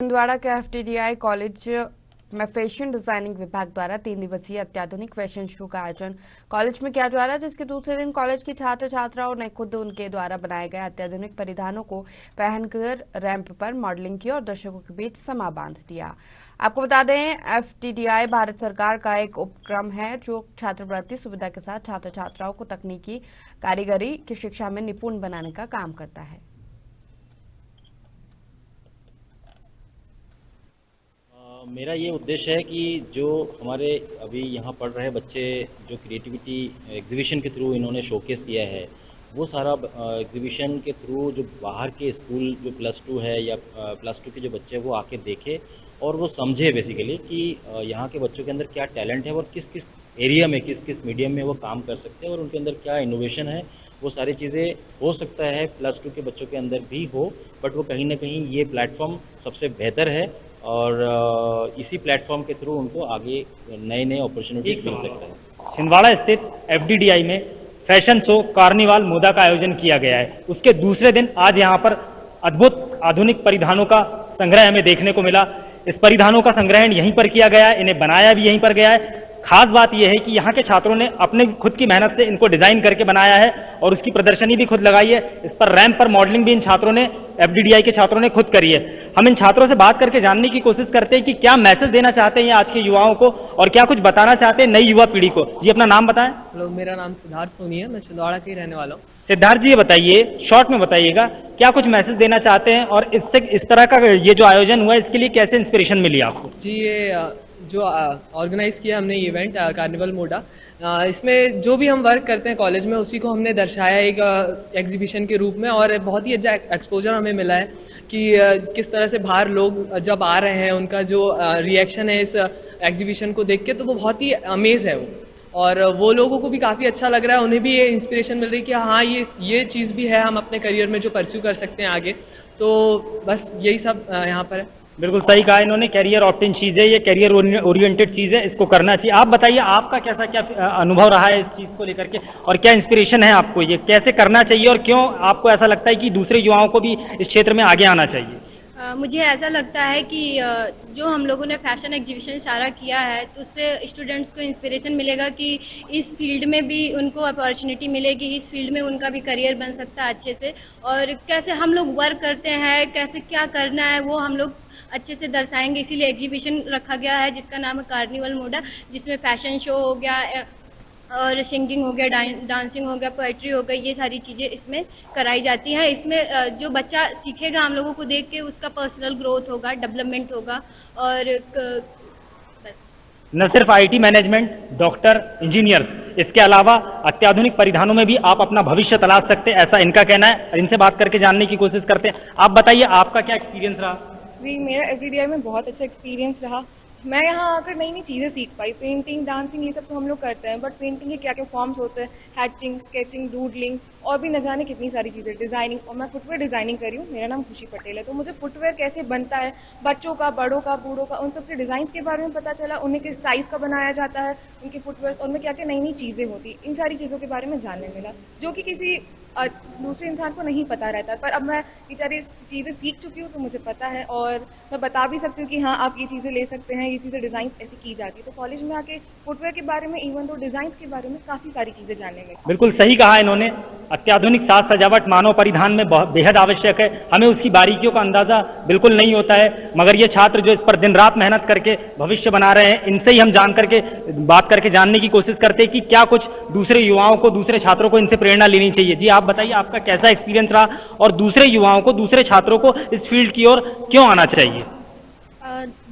छिंदवाड़ा के एफटीडीआई कॉलेज में fashion designing विभाग द्वारा 3 दिवसीय अत्याधुनिक फैशन शो का आयोजन कॉलेज में किया जा रहा है, जिसके दूसरे दिन कॉलेज के छात्र छात्राओं ने खुद उनके द्वारा बनाए गए अत्याधुनिक परिधानों को पहनकर रैंप पर मॉडलिंग की और दर्शकों के बीच समा बांध दिया। आपको बता दें, एफटीडीआई भारत सरकार का एक उपक्रम है जो छात्रवृत्ति सुविधा के साथ छात्र छात्राओं को तकनीकी कारीगरी की शिक्षा में निपुण बनाने का काम करता है। मेरा ये उद्देश्य है कि जो हमारे अभी यहाँ पढ़ रहे बच्चे जो क्रिएटिविटी एग्जीबिशन के थ्रू इन्होंने शोकेस किया है, वो सारा एग्जीबिशन के थ्रू जो बाहर के स्कूल जो +2 है या +2 के जो बच्चे हैं वो आके देखे और वो समझे बेसिकली कि यहाँ के बच्चों के अंदर क्या टैलेंट है और किस किस एरिया में किस किस मीडियम में वो काम कर सकते हैं और उनके अंदर क्या इनोवेशन है। वो सारी चीज़ें हो सकता है +2 के बच्चों के अंदर भी हो, बट वो कहीं ना कहीं ये प्लेटफॉर्म सबसे बेहतर है और इसी प्लेटफॉर्म के थ्रू उनको आगे नए नए अपॉर्चुनिटीज मिल सकता है। छिंदवाड़ा स्थित एफडीडीआई में फैशन शो कार्निवाल मोदा का आयोजन किया गया है। उसके दूसरे दिन आज यहाँ पर अद्भुत आधुनिक परिधानों का संग्रह हमें देखने को मिला। इस परिधानों का संग्रहण यहीं पर किया गया है, इन्हें बनाया भी यहीं पर गया है। खास बात यह है कि यहाँ के छात्रों ने अपने खुद की मेहनत से इनको डिजाइन करके बनाया है और उसकी प्रदर्शनी भी खुद लगाई है। इस पर रैंप पर मॉडलिंग भी इन छात्रों ने, एफडीडीआई के छात्रों ने खुद करी है। हम इन छात्रों से बात करके जानने की कोशिश करते हैं कि क्या मैसेज देना चाहते हैं आज के युवाओं को और क्या कुछ बताना चाहते हैं नई युवा पीढ़ी को। जी, अपना नाम बताएं। हेलो, मेरा नाम सिद्धार्थ सोनी है, मैं छिंदवाड़ा के ही रहने वाला हूँ। सिद्धार्थ जी, ये बताइए, शॉर्ट में बताइएगा, क्या कुछ मैसेज देना चाहते हैं और इससे इस तरह का ये जो आयोजन हुआ इसके लिए कैसे इंस्पिरेशन मिली आपको? जी, ये जो ऑर्गेनाइज किया हमने इवेंट कार्निवल मोडा, इसमें जो भी हम वर्क करते हैं कॉलेज में उसी को हमने दर्शाया एक एग्जीबिशन के रूप में और बहुत ही अच्छा एक्सपोजर हमें मिला है कि किस तरह से बाहर लोग जब आ रहे हैं उनका जो रिएक्शन है इस एग्जीबिशन को देख के, तो वो बहुत ही अमेज है और वो लोगों को भी काफ़ी अच्छा लग रहा है। उन्हें भी ये इंस्पिरेशन मिल रही है कि हाँ, ये चीज़ भी है, हम अपने करियर में जो परस्यू कर सकते हैं आगे। तो बस यही सब यहाँ पर है। बिल्कुल सही कहा इन्होंने, कैरियर ऑप्टेन चीज़ है, ये कैरियर ओरिएंटेड चीज़ है, इसको करना चाहिए। आप बताइए, आपका क्या अनुभव रहा है इस चीज़ को लेकर के और क्या इंस्पिरेशन है आपको, ये कैसे करना चाहिए और क्यों आपको ऐसा लगता है कि दूसरे युवाओं को भी इस क्षेत्र में आगे आना चाहिए? मुझे ऐसा लगता है कि जो हम लोगों ने फैशन एग्जीबिशन सारा किया है तो उससे स्टूडेंट्स को इंस्पिरेशन मिलेगा कि इस फील्ड में भी उनको अपॉर्चुनिटी मिलेगी, इस फील्ड में उनका भी करियर बन सकता है अच्छे से। और कैसे हम लोग वर्क करते हैं, कैसे क्या करना है, वो हम लोग अच्छे से दर्शाएंगे। इसीलिए एग्जीबिशन रखा गया है जिसका नाम है कार्निवल मोडा, जिसमें फैशन शो हो गया और सिंगिंग हो गया, डांसिंग हो गया, पोएट्री हो गई, ये सारी चीज़ें इसमें कराई जाती हैं। इसमें जो बच्चा सीखेगा हम लोगों को देख के उसका पर्सनल ग्रोथ होगा, डेवलपमेंट होगा। और बस न सिर्फ आईटी मैनेजमेंट, डॉक्टर, इंजीनियर्स, इसके अलावा अत्याधुनिक परिधानों में भी आप अपना भविष्य तलाश सकते हैं, ऐसा इनका कहना है। इनसे बात करके जानने की कोशिश करते हैं। आप बताइए, आपका क्या एक्सपीरियंस रहा? जी, मेरा एफटीडीआई में बहुत अच्छा एक्सपीरियंस रहा। मैं यहाँ आकर नई नई चीज़ें सीख पाई। पेंटिंग, डांसिंग, ये सब तो हम लोग करते हैं, बट पेंटिंग के क्या क्या फॉर्म्स होते हैं, हैचिंग, स्केचिंग, डूडलिंग और भी न जाने कितनी सारी चीज़ें, डिज़ाइनिंग। और मैं फुटवेयर डिज़ाइनिंग कर रही हूँ, मेरा नाम खुशी पटेल है। तो मुझे फुटवेयर कैसे बनता है, बच्चों का, बड़ों का, बूढ़ों का, उन सब के डिज़ाइंस के बारे में पता चला, उन्हें किस साइज़ का बनाया जाता है उनके फुटवेयर, और उनमें क्या क्या नई नई चीज़ें होती, इन सारी चीज़ों के बारे में जानने मिला जो कि किसी दूसरे इंसान को नहीं पता रहता। पर अब मैं बेचारी चीज़ें सीख चुकी हूँ तो मुझे पता है और मैं बता भी सकती हूँ कि हाँ, आप ये चीज़ें ले सकते हैं, ये चीज़ें डिज़ाइन ऐसे की जाती है। तो कॉलेज में आके फुटवेयर के बारे में, इवन तो डिज़ाइंस के बारे में काफ़ी सारी चीज़ें जानने में। बिल्कुल सही कहा इन्होंने, अत्याधुनिक साज सजावट मानव परिधान में बेहद आवश्यक है। हमें उसकी बारीकियों का अंदाजा बिल्कुल नहीं होता है, मगर ये छात्र जो इस पर दिन रात मेहनत करके भविष्य बना रहे हैं, इनसे ही हम बात करके जानने की कोशिश करते हैं कि क्या कुछ दूसरे युवाओं को, दूसरे छात्रों को इनसे प्रेरणा लेनी चाहिए। जी, आप बताइए, आपका कैसा एक्सपीरियंस रहा और दूसरे युवाओं को, दूसरे छात्रों को इस फील्ड की ओर क्यों आना चाहिए?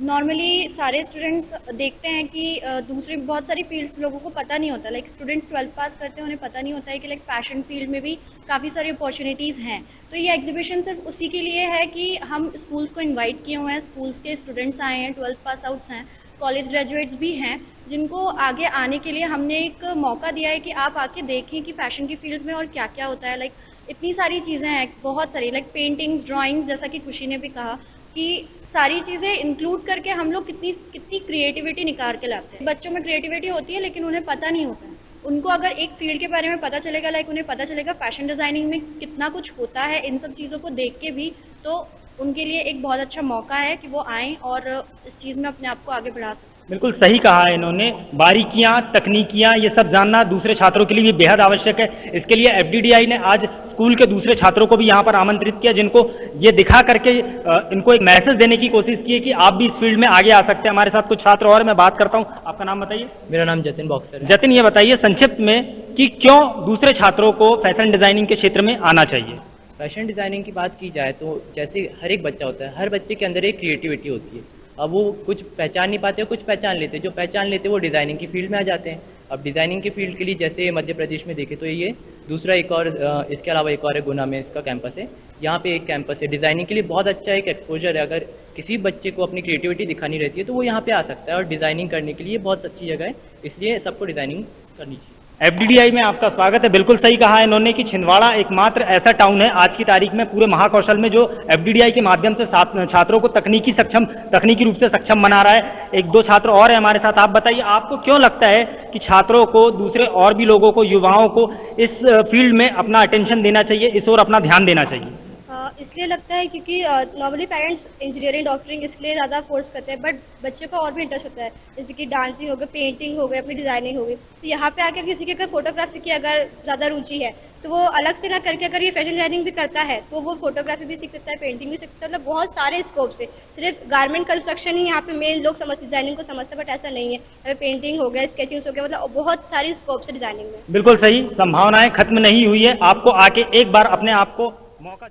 नॉर्मली सारे स्टूडेंट्स देखते हैं कि दूसरी बहुत सारी फील्ड्स लोगों को पता नहीं होता। लाइक स्टूडेंट्स 12th पास करते हैं, उन्हें पता नहीं होता है कि लाइक फैशन फील्ड में भी काफ़ी सारी अपॉर्चुनिटीज़ हैं। तो ये एग्जीबिशन सिर्फ उसी के लिए है कि हम स्कूल्स को इनवाइट किए हुए हैं, स्कूल्स के स्टूडेंट्स आए हैं, 12th पास आउट्स हैं, कॉलेज ग्रेजुएट्स भी हैं, जिनको आगे आने के लिए हमने एक मौका दिया है कि आप आके देखें कि फ़ैशन की फील्ड्स में और क्या क्या होता है। लाइक इतनी सारी चीज़ें हैं, बहुत सारी, लाइक पेंटिंग्स, ड्राइंग्स, जैसा कि खुशी ने भी कहा कि सारी चीज़ें इंक्लूड करके हम लोग कितनी क्रिएटिविटी निकाल के लाते हैं। बच्चों में क्रिएटिविटी होती है लेकिन उन्हें पता नहीं होता है। उनको अगर एक फील्ड के बारे में पता चलेगा, लाइक उन्हें पता चलेगा फैशन डिज़ाइनिंग में कितना कुछ होता है, इन सब चीज़ों को देख के भी, तो उनके लिए एक बहुत अच्छा मौका है कि वो आएँ और इस चीज़ में अपने आप को आगे बढ़ा सकें। बिल्कुल सही कहा है इन्होंने। बारीकियां, तकनीकियां, ये सब जानना दूसरे छात्रों के लिए भी बेहद आवश्यक है। इसके लिए एफडीडीआई ने आज स्कूल के दूसरे छात्रों को भी यहाँ पर आमंत्रित किया, जिनको ये दिखा करके इनको एक मैसेज देने की कोशिश की है कि आप भी इस फील्ड में आगे आ सकते हैं। हमारे साथ कुछ छात्र और मैं बात करता हूँ। आपका नाम बताइए। मेरा नाम जतिन बॉक्सर है। जतिन, ये बताइए संक्षिप्त में कि क्यों दूसरे छात्रों को फैशन डिजाइनिंग के क्षेत्र में आना चाहिए। फैशन डिजाइनिंग की बात की जाए तो जैसे हर एक बच्चा होता है, हर बच्चे के अंदर एक क्रिएटिविटी होती है। अब वो कुछ पहचान नहीं पाते, कुछ पहचान लेते हैं। जो पहचान लेते हैं वो डिज़ाइनिंग की फील्ड में आ जाते हैं। अब डिज़ाइनिंग की फील्ड के लिए जैसे मध्य प्रदेश में देखें तो ये दूसरा एक और इसके अलावा एक और है, गुना में इसका कैंपस है। यहाँ पे एक कैंपस है डिज़ाइनिंग के लिए, बहुत अच्छा एक एक्सपोजर है। अगर किसी बच्चे को अपनी क्रिएटिविटी दिखानी रहती है तो वो यहाँ पे आ सकता है और डिज़ाइनिंग करने के लिए बहुत अच्छी जगह है, इसलिए सबको डिज़ाइनिंग करनी चाहिए। एफडीडीआई में आपका स्वागत है। बिल्कुल सही कहा है इन्होंने कि छिंदवाड़ा एकमात्र ऐसा टाउन है आज की तारीख में पूरे महाकौशल में जो एफडीडीआई के माध्यम से छात्रों को तकनीकी रूप से सक्षम बना रहा है। एक दो छात्र और है हमारे साथ। आप बताइए, आपको क्यों लगता है कि छात्रों को, दूसरे और भी लोगों को, युवाओं को इस फील्ड में अपना अटेंशन देना चाहिए, इस ओर अपना ध्यान देना चाहिए? इसलिए लगता है क्योंकि नॉर्मली पेरेंट्स इंजीनियरिंग डॉक्टरिंग इसलिए ज़्यादा फोर्स करते हैं, बट बच्चे को और भी इंटरेस्ट होता है, जैसे कि डांसिंग हो गई, पेंटिंग हो गई, अपनी डिज़ाइनिंग हो गई। तो यहाँ पे आकर किसी की अगर फोटोग्राफी की अगर ज़्यादा रुचि है तो वो अलग से ना करके अगर ये फैशन डिज़ाइनिंग भी करता है तो वो फोटोग्राफी भी सीख सकता है, पेंटिंग भी सीख सकता है। मतलब बहुत सारे स्कोप से, सिर्फ गारमेंट कंस्ट्रक्शन ही यहाँ पे मेन लोग समझते, डिजाइनिंग को समझते, बट ऐसा नहीं है। अगर पेंटिंग हो गया, स्केचिंग हो गया, मतलब बहुत सारी स्कोप से डिजाइनिंग में। बिल्कुल सही, संभावनाएं खत्म नहीं हुई है। आपको आके एक बार अपने आप को मौका